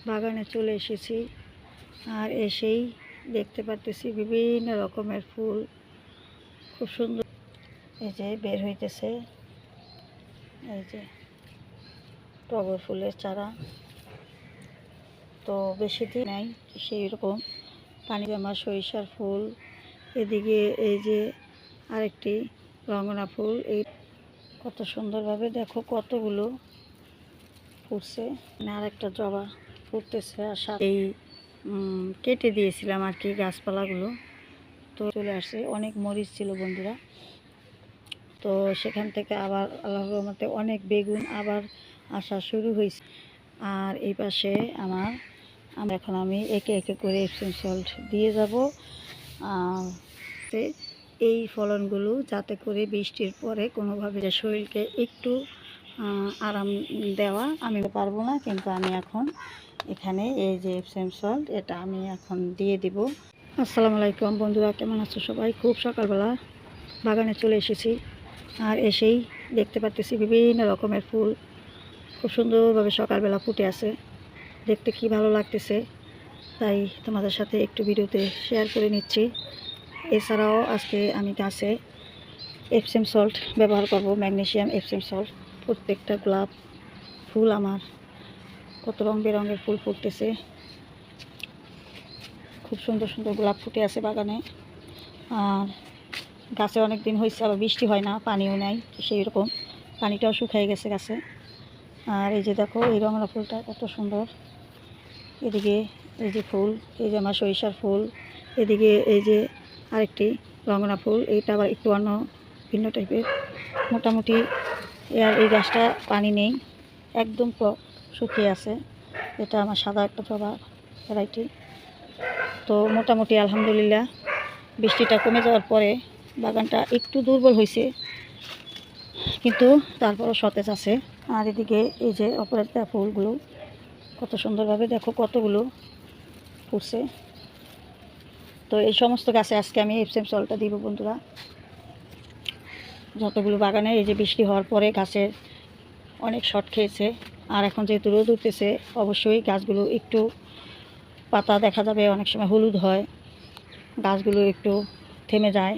বাগানে চলে এসেছি। আর এসেই দেখতে পারতেছি বিভিন্ন রকমের ফুল, খুব সুন্দর। এই যে বের হইতেছে, এই যে টগর ফুলের চারা। তো বেশি দিন নাই, সেই রকম পানি জমা সরিষার ফুল। এদিকে এই যে আরেকটি রঙ্গনা ফুল, এই কত সুন্দরভাবে দেখো কতগুলো ফুটছে। আর একটা জবা ফুটতেছে। আর এই কেটে দিয়েছিলাম আর কি গাছপালাগুলো, তো চলে আসছে। অনেক মরিচ ছিল বন্ধুরা, তো সেখান থেকে আবার আল্লাহর রহমতে অনেক বেগুন আবার আসা শুরু হয়েছে। আর এই পাশে এখন আমি একে একে করে এপসম সল্ট দিয়ে যাব এই ফলনগুলো, যাতে করে বৃষ্টির পরে কোনোভাবে শরীরকে একটু আরাম দেওয়া। আমি পারবো না, কিন্তু আমি এখন এখানে এই যে এপসম সল্ট এটা আমি এখন দিয়ে দিব। আসসালামু আলাইকুম বন্ধুরা, কেমন আছো সবাই? খুব সকালবেলা বাগানে চলে এসেছি। আর এসেই দেখতে পারতেছি বিভিন্ন রকমের ফুল খুব সুন্দরভাবে সকালবেলা ফুটে আছে। দেখতে কি ভালো লাগতেছে, তাই তোমাদের সাথে একটু ভিডিওতে শেয়ার করে নিচ্ছি। এছাড়াও আজকে আমি গাছে এপসম সল্ট ব্যবহার করব, ম্যাগনেসিয়াম এপসম সল্ট। প্রত্যেকটা গোলাপ ফুল আমার কত রং বেরঙের ফুল ফুটতেছে, খুব সুন্দর সুন্দর গোলাপ ফুটে আছে বাগানে। আর গাছে অনেক দিন হয়েছে, আবার বৃষ্টি হয় না, পানিও নাই, সেই রকম পানিটাও শুকিয়ে গেছে গাছে। আর এই যে দেখো এই রঙলা ফুলটা কত সুন্দর। এদিকে এই যে ফুল, এই যে আমার সরিষার ফুল। এদিকে এই যে আরেকটি রঙনা ফুল, এইটা আবার একটু অন্য ভিন্ন টাইপের। মোটামুটি আর এই গাছটা পানি নেই, একদম শুকিয়ে আছে। এটা আমার সাদা একটা জবা ভ্যারাইটি। তো মোটামুটি আলহামদুলিল্লাহ বৃষ্টিটা কমে যাওয়ার পরে বাগানটা একটু দুর্বল হয়েছে, কিন্তু তারপরও সতেজ আছে। আর এদিকে এই যে অপরাজিতা ফুলগুলো কত সুন্দরভাবে দেখো কতগুলো ফুটছে। তো এই সমস্ত গাছে আজকে আমি এপসম সল্টটা দিব বন্ধুরা। যতগুলো বাগানে এই যে বৃষ্টি হওয়ার পরে গাছের অনেক শর্ট খেয়েছে, আর এখন যেহেতু রোদ উঠতেছে, অবশ্যই গাছগুলো একটু পাতা দেখা যাবে অনেক সময় হলুদ হয়, গাছগুলো একটু থেমে যায়,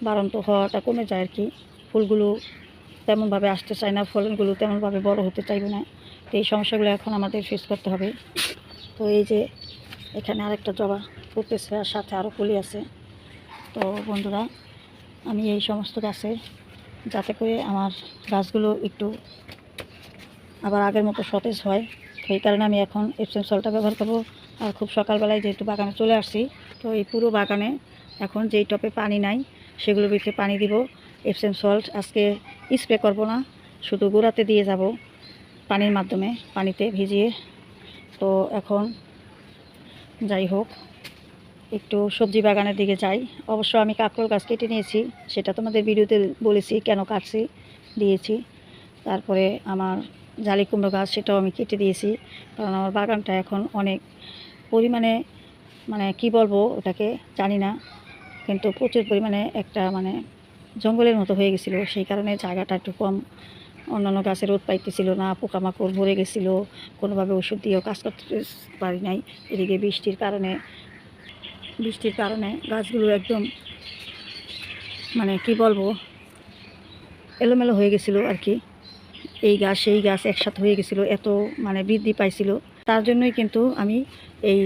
বাড়ন্ত হওয়াটা কমে যায় আর কি। ফুলগুলো তেমনভাবে আসতে চায় না, ফলনগুলো তেমনভাবে বড় হতে চাইবে না। তো এই সমস্যাগুলো এখন আমাদের ফেস করতে হবে। তো এই যে এখানে আরেকটা জবা ফুটতেছে, আর সাথে আরও ফুলি আছে। তো বন্ধুরা, আমি এই সমস্ত গাছে যাতে করে আমার গাছগুলো একটু আবার আগের মতো সতেজ হয়, তো এই কারণে আমি এখন এপসম সল্টটা ব্যবহার করব। আর খুব সকালবেলায় যেহেতু বাগানে চলে আসছি, তো এই পুরো বাগানে এখন যেই টপে পানি নাই সেগুলোর ভিতরে পানি দিব। এপসম সল্ট আজকে স্প্রে করব না, শুধু গোড়াতে দিয়ে যাব পানির মাধ্যমে, পানিতে ভিজিয়ে। তো এখন যাই হোক, একটু সবজি বাগানের দিকে যাই। অবশ্য আমি কাঁকরোল গাছ কেটে নিয়েছি, সেটা তোমাদের ভিডিওতে বলেছি কেন কাটছি, দিয়েছি। তারপরে আমার জালি কুমড়ো গাছ, সেটাও আমি কেটে দিয়েছি, কারণ আমার বাগানটা এখন অনেক পরিমাণে, মানে কি বলবো ওটাকে জানি না, কিন্তু প্রচুর পরিমাণে একটা মানে জঙ্গলের মতো হয়ে গেছিলো। সেই কারণে জায়গাটা একটু কম, অন্যান্য গাছের রোদ পাইতেছিল না, পোকামাকড় ভরে গেছিলো, কোনোভাবে ওষুধ দিয়েও কাজ করতে পারি নাই। এদিকে বৃষ্টির কারণে গাছগুলো একদম মানে কি বলবো এলোমেলো হয়ে গেছিলো আর কি। এই গাছ সেই গাছ একসাথে হয়ে গেছিলো, এত মানে বৃদ্ধি পাইছিল। তার জন্যই কিন্তু আমি এই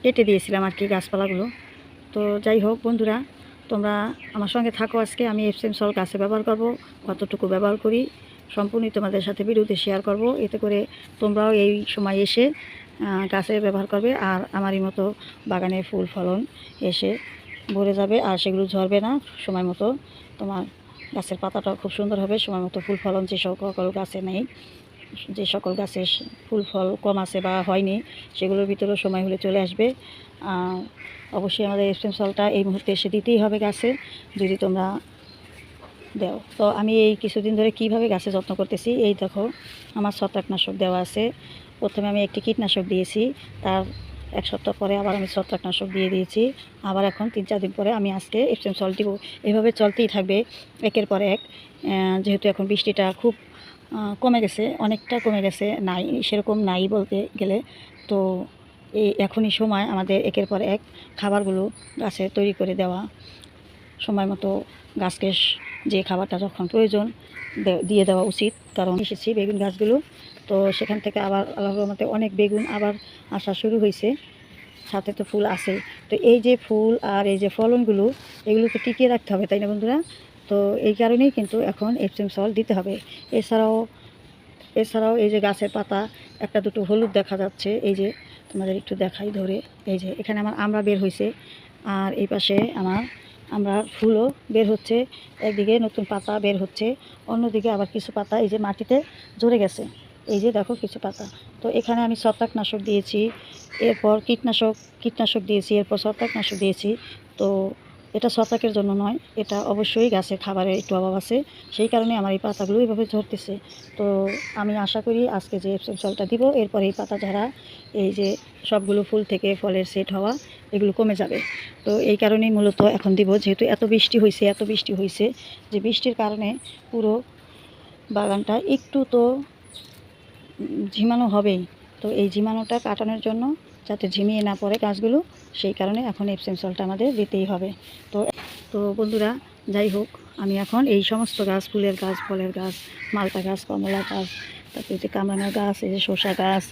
কেটে দিয়েছিলাম আর কি গাছপালাগুলো। তো যাই হোক বন্ধুরা, তোমরা আমার সঙ্গে থাকো। আজকে আমি এপসম সল্ট গাছে ব্যবহার করব, কতটুকু ব্যবহার করি সম্পূর্ণই তোমাদের সাথে ভিডিওতে শেয়ার করব। এতে করে তোমরাও এই সময় এসে গাছে ব্যবহার করবে, আর আমারই মতো বাগানে ফুল ফলন এসে ভরে যাবে, আর সেগুলো ঝরবে না। সময় মতো তোমার গাছের পাতাটাও খুব সুন্দর হবে, সময় মতো ফুল ফলন যে সকল গাছে নেই, যে সকল গাছে ফুল ফল কম আছে বা হয়নি, সেগুলোর ভিতরেও সময় হলে চলে আসবে। অবশ্যই আমাদের এপসম সল্টটা এই মুহূর্তে এসে দিতেই হবে গাছে, যদি তোমরা দাও। তো আমি এই কিছুদিন ধরে কিভাবে গাছে যত্ন করতেছি, এই দেখো আমার ছত্রাকনাশক দেওয়া আছে। প্রথমে আমি একটি কীটনাশক দিয়েছি, তার এক সপ্তাহ পরে আবার আমি ছত্রাকনাশক দিয়ে দিয়েছি, আবার এখন 3-4 দিন পরে আমি আজকে এপসম সল্ট দিব। এভাবে চলতেই থাকবে একের পর এক। যেহেতু এখন বৃষ্টিটা খুব কমে গেছে, অনেকটা কমে গেছে, নাই সেরকম নাই বলতে গেলে। তো এই এখনই সময় আমাদের একের পর এক খাবারগুলো গাছে তৈরি করে দেওয়া, সময় মতো গাছকে যে খাবারটা যখন প্রয়োজন দিয়ে দেওয়া উচিত। কারণ এসেছি বেগুন গাছগুলো, তো সেখান থেকে আবার আল্লাহর রহমতে অনেক বেগুন আবার আসা শুরু হয়েছে, সাথে তো ফুল আছে। তো এই যে ফুল আর এই যে ফলনগুলো, এগুলোকে টিকিয়ে রাখতে হবে, তাই না বন্ধুরা? তো এই কারণেই কিন্তু এখন এপসম সল্ট দিতে হবে। এছাড়াও এই যে গাছের পাতা একটা দুটো হলুদ দেখা যাচ্ছে, এই যে তোমাদের একটু দেখাই ধরে, এই যে এখানে আমার আমড়া বের হয়েছে, আর এই পাশে আমার আমড়ার ফুলও বের হচ্ছে, একদিকে নতুন পাতা বের হচ্ছে, অন্যদিকে আবার কিছু পাতা এই যে মাটিতে ঝরে গেছে, এই যে দেখো কিছু পাতা। তো এখানে আমি ছত্রাকনাশক দিয়েছি, এরপর কীটনাশক দিয়েছি, এরপর ছত্রাকনাশক দিয়েছি। তো এটা ছত্রাকের জন্য নয়, এটা অবশ্যই গাছের খাবারের একটু অভাব আছে, সেই কারণে আমার এই পাতাগুলো এইভাবে ঝরতেছে। তো আমি আশা করি আজকে যে এপসম সল্টটা দিব, এরপর এই পাতা ঝরা, এই যে সবগুলো ফুল থেকে ফলের সেট হওয়া, এগুলো কমে যাবে। তো এই কারণেই মূলত এখন দিব, যেহেতু এত বৃষ্টি হয়েছে যে বৃষ্টির কারণে পুরো বাগানটা একটু তো ঝিমানো হবেই। তো এই ঝিমানোটা কাটানোর জন্য, যাতে ঝিমিয়ে না পড়ে গাছগুলো, সেই কারণে এখন এপসম সল্টটা আমাদের দিতেই হবে। তো তো বন্ধুরা, যাই হোক, আমি এখন এই সমস্ত গাছ, ফুলের গাছ, ফলের গাছ, মালটা গাছ, কমলা গাছ, তারপরে যে কামরাঙা গাছ, এই যে শসা গাছ,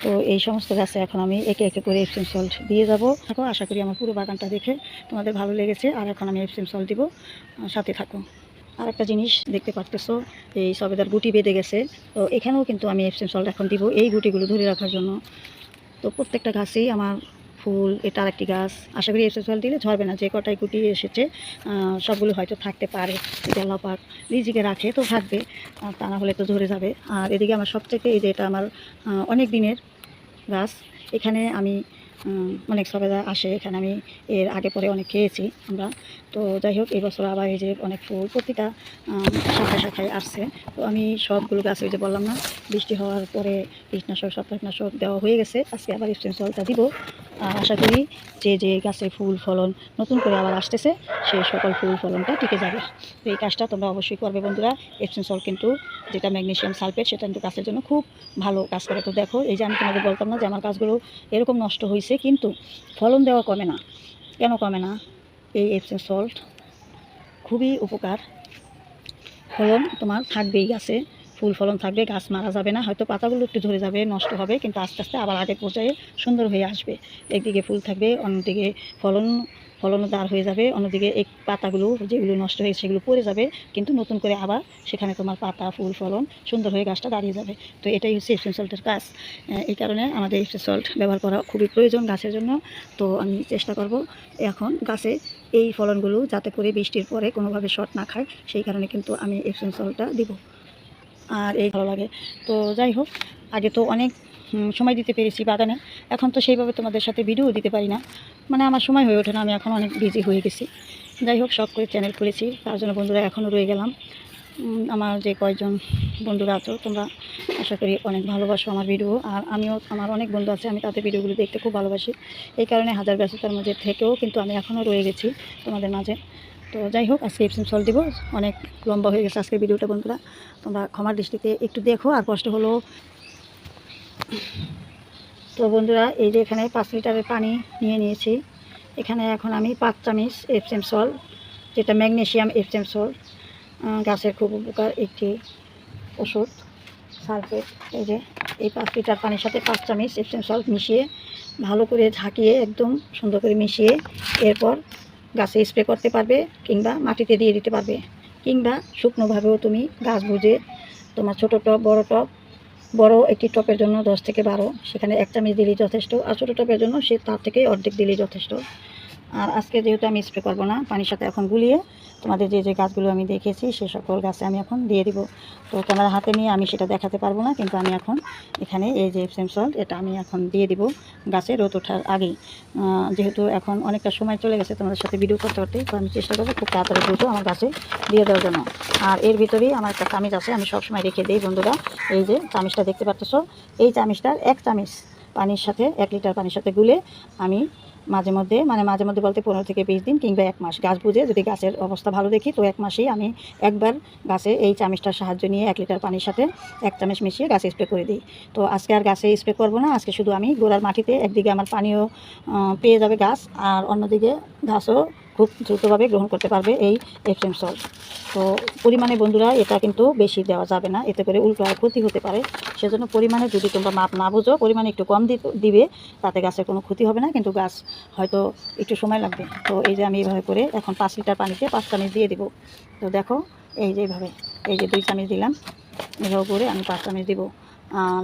তো এই সমস্ত গাছে এখন আমি একে একে করে এপসম সল্ট দিয়ে যাবো। থাকো, আশা করি আমার পুরো বাগানটা দেখে তোমাদের ভালো লেগেছে। আর এখন আমি এপসম সল্ট দিব, সাথে থাকো। আর একটা জিনিস দেখতে পারতেছো, এই সবেদার গুটি বেঁধে গেছে, তো এখানেও কিন্তু আমি এপসম সল্ট এখন দিব এই গুটিগুলো ধরে রাখার জন্য। তো প্রত্যেকটা গাছেই আমার ফুল, এটা আরেকটি গাছ, আশা করি এপসম সল্ট দিলে ঝরবে না। যে কটাই গুটি এসেছে সবগুলো হয়তো থাকতে পারে, যদি আল্লাহ পাক রিজিকে রাখে তো থাকবে, তা না হলে তো ঝরে যাবে। আর এদিকে আমার সবথেকে, এই যে এটা আমার অনেক দিনের গাছ, এখানে আমি অনেক সবেদা আসে, এখানে আমি এর আগে পরে অনেক খেয়েছি আমরা। তো যাই হোক, এই বছর আবার এই যে অনেক ফুল প্রতিটা শাখায় আসছে। তো আমি সবগুলো গাছ, ওই যে বললাম না, বৃষ্টি হওয়ার পরে কীটনাশক ছত্রাকনাশক দেওয়া হয়ে গেছে, আজকে আবার এপসম সল্টটা দিব। আর আশা করি যে গাছে ফুল ফলন নতুন করে আবার আসতেছে, সেই সকল ফুল ফলনটা টিকে যাবে। তো এই কাজটা তোমরা অবশ্যই করবে বন্ধুরা। এপসম সল্ট কিন্তু, যেটা ম্যাগনেসিয়াম সালফেট, সেটা কিন্তু গাছের জন্য খুব ভালো কাজ করে। তো দেখো, এই যে আমি তোমাদের বলতাম না যে আমার গাছগুলো এরকম নষ্ট হয়েছে, কিন্তু ফলন দেওয়া কমে না। কেন কমে না? এই এপসম সল্ট খুবই উপকার। ফলন তোমার থাকবেই গাছে, ফুল ফলন থাকবে, গাছ মারা যাবে না। হয়তো পাতাগুলো একটু ঝরে যাবে, নষ্ট হবে, কিন্তু আস্তে আস্তে আবার আগের পর্যায়ে সুন্দর হয়ে আসবে। একদিকে ফুল থাকবে, অন্যদিকে ফলনও দাঁড় হয়ে যাবে, অন্যদিকে এই পাতাগুলো যেগুলো নষ্ট হয়েছে সেগুলো পড়ে যাবে, কিন্তু নতুন করে আবার সেখানে তোমার পাতা, ফুল, ফলন সুন্দর হয়ে গাছটা দাঁড়িয়ে যাবে। তো এটাই হচ্ছে এপসম সল্টের কাজ। এই কারণে আমাদের এপসম সল্ট ব্যবহার করা খুবই প্রয়োজন গাছের জন্য। তো আমি চেষ্টা করব এখন গাছে এই ফলনগুলো যাতে করে বৃষ্টির পরে কোনোভাবে শর্ট না খায়, সেই কারণে কিন্তু আমি এপসম সল্টটা দিব। আর এই ভালো লাগে। তো যাই হোক, আগে তো অনেক সময় দিতে পেরেছি বাগানে, এখন তো সেইভাবে তোমাদের সাথে ভিডিও দিতে পারি না, মানে আমার সময় হয়ে ওঠে না, আমি এখন অনেক বিজি হয়ে গেছি। যাই হোক, শখ করে চ্যানেল খুলেছি, তার জন্য বন্ধুরা এখনও রয়ে গেলাম। আমার যে কয়েকজন বন্ধুরা আছো, তোমরা আশা করি অনেক ভালোবাসো আমার ভিডিও, আর আমিও, আমার অনেক বন্ধু আছে, আমি তাদের ভিডিওগুলো দেখতে খুব ভালোবাসি। এই কারণে হাজার ব্যস্ততার মাঝে থেকেও কিন্তু আমি এখনও রয়ে গেছি তোমাদের মাঝে। তো যাই হোক, আজকে এপসম সল্ট দিব, অনেক লম্বা হয়ে গেছে আজকের ভিডিওটা বন্ধুরা, তোমরা ক্ষমার দৃষ্টিতে একটু দেখো, আর কষ্ট হলো। তো বন্ধুরা, এই যে এখানে 5 লিটারের পানি নিয়ে নিয়েছি, এখানে এখন আমি 5 চামচ এপসম সল্ট, যেটা ম্যাগনেসিয়াম এপসম সল্ট, গাছের খুব উপকার একটি ওষুধ, সালফেট। এই যে এই 5 লিটার পানির সাথে 5 চামচ এপসম সল্ট মিশিয়ে ভালো করে ঝাঁকিয়ে একদম সুন্দর করে মিশিয়ে, এরপর গাছে স্প্রে করতে পারবে, কিংবা মাটিতে দিয়ে দিতে পারবে, কিংবা শুকনোভাবেও তুমি গাছ বুঝে, তোমার ছোটো টব, বড় একটি টপের জন্য 10 থেকে 12, সেখানে 1 চামচ দিলেই যথেষ্ট। আর ছোটো টপের জন্য সে তার থেকে অর্ধেক দিলেই যথেষ্ট। আর আজকে যেহেতু আমি স্প্রে করবো না, পানির সাথে এখন গুলিয়ে তোমাদের যে গাছগুলো আমি দেখেছি সে সকল গাছে আমি এখন দিয়ে দিব। তো ক্যামেরা হাতে নিয়ে আমি সেটা দেখাতে পারবো না, কিন্তু আমি এখন এখানে এই যে এপসম সল্ট, এটা আমি এখন দিয়ে দিব গাছে রোদ ওঠার আগেই। যেহেতু এখন অনেকটা সময় চলে গেছে তোমাদের সাথে ভিডিও করতে করতে, তো আমি চেষ্টা করবো খুব তাড়াতাড়ি দ্রুত আমার গাছে দিয়ে দেওয়ার জন্য। আর এর ভিতরেই আমার একটা চামিচ আছে, আমি সবসময় রেখে দিই বন্ধুরা। এই যে চামিচটা দেখতে পাচ্ছ, এই চামিচটার 1 চামিচ পানির সাথে, 1 লিটার পানির সাথে গুলে আমি মাঝে মধ্যে বলতে 15 থেকে 20 দিন কিংবা 1 মাস গাছ বুঝে যদি গাছের অবস্থা ভালো দেখি তো 1 মাসেই আমি একবার গাছে এই চামিচটার সাহায্য নিয়ে 1 লিটার পানির সাথে 1 চামচ মিশিয়ে গাছে স্প্রে করে দিই। তো আজকে আর গাছে স্প্রে করব না, আজকে শুধু আমি গোড়ার মাটিতে একদিকে আমার পানিও পেয়ে যাবে গাছ, আর অন্যদিকে গাছও খুব দ্রুতভাবে গ্রহণ করতে পারবে এই এপসম সল্ট। তো পরিমাণে বন্ধুরা এটা কিন্তু বেশি দেওয়া যাবে না, এতে করে উল্টো আর ক্ষতি হতে পারে। সেজন্য পরিমাণে যদি তোমরা মাপ না বুঝো পরিমাণে একটু কম দিবে, তাতে গাছের কোনো ক্ষতি হবে না, কিন্তু গাছ হয়তো একটু সময় লাগবে। তো এই যে আমি এইভাবে করে এখন 5 লিটার পানিতে 5 চামচ দিয়ে দেবো। তো দেখো এই যে এইভাবে, এই যে 2 চামচ দিলাম, এভাবে করে আমি 5 চামচ দেবো। আর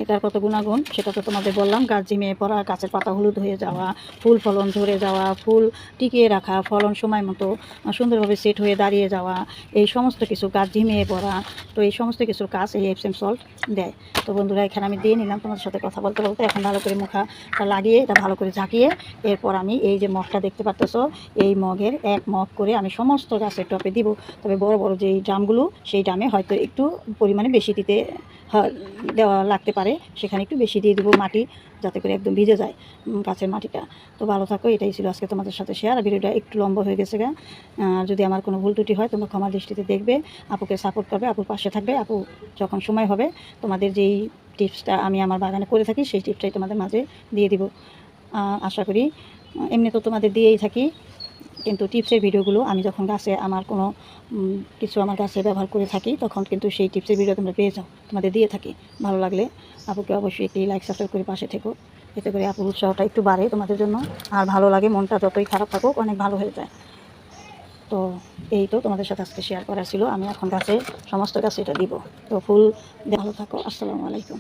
এটার কত গুণাগুণ সেটা তো তোমাদের বললাম। গাছ ঝিমিয়ে পড়া, গাছের পাতা হলুদ হয়ে যাওয়া, ফুল ফলন ঝরে যাওয়া, ফুল টিকিয়ে রাখা, ফলন সময় মতো সুন্দরভাবে সেট হয়ে দাঁড়িয়ে যাওয়া, এই সমস্ত কিছু গাছ ঝিমিয়ে পড়া, তো এই সমস্ত কিছুর কাজ এই এপসম সল্ট দেয়। তো বন্ধুরা এখানে আমি দিয়ে নিলাম তোমাদের সাথে কথা বলতে বলতে। এখন ভালো করে মুখাটা লাগিয়ে এটা ভালো করে ঝাঁকিয়ে এরপর আমি এই যে মগটা দেখতে পাচ্তেছো, এই মগের 1 মগ করে আমি সমস্ত গাছের টপে দিব। তবে বড় বড় যেই ড্রামগুলো সেই ড্রামে হয়তো একটু পরিমাণে বেশি দেওয়া লাগতে পারে, সেখানে একটু বেশি দিয়ে দিব মাটি, যাতে করে একদম ভিজে যায় গাছের মাটিটা। তো ভালো থাকো, এটাই ছিল আজকে তোমাদের সাথে শেয়ার। ভিডিওটা একটু লম্বা হয়ে গেছে গা, যদি আমার কোনো ভুল ত্রুটি হয় তোমরা ক্ষমা দৃষ্টিতে দেখবে, আপুকে সাপোর্ট করবে, আপুর পাশে থাকবে। আপু যখন সময় হবে তোমাদের যেই টিপসটা আমি আমার বাগানে করে থাকি সেই টিপসটাই তোমাদের মাঝে দিয়ে দিব। আশা করি এমনি তো তোমাদের দিয়েই থাকি, কিন্তু টিপসের ভিডিওগুলো আমি যখন গাছে আমার কোনো কিছু আমার গাছে ব্যবহার করে থাকি তখন কিন্তু সেই টিপসের ভিডিও তোমরা পেয়ে যাও, তোমাদের দিয়ে থাকি। ভালো লাগলে আপুকে অবশ্যই একটি লাইক সাবস্ক্রাইব করে পাশে থেকো, এতে করে আপুর উৎসাহটা একটু বাড়ে তোমাদের জন্য। আর ভালো লাগে, মনটা যতই খারাপ থাকুক অনেক ভালো হয়ে যায়। তো এই তো তোমাদের সাথে আজকে শেয়ার করা ছিল। আমি এখন গাছে সমস্ত গাছে এটা দিব। তো ফুল ভালো থাকো। আসসালামু আলাইকুম।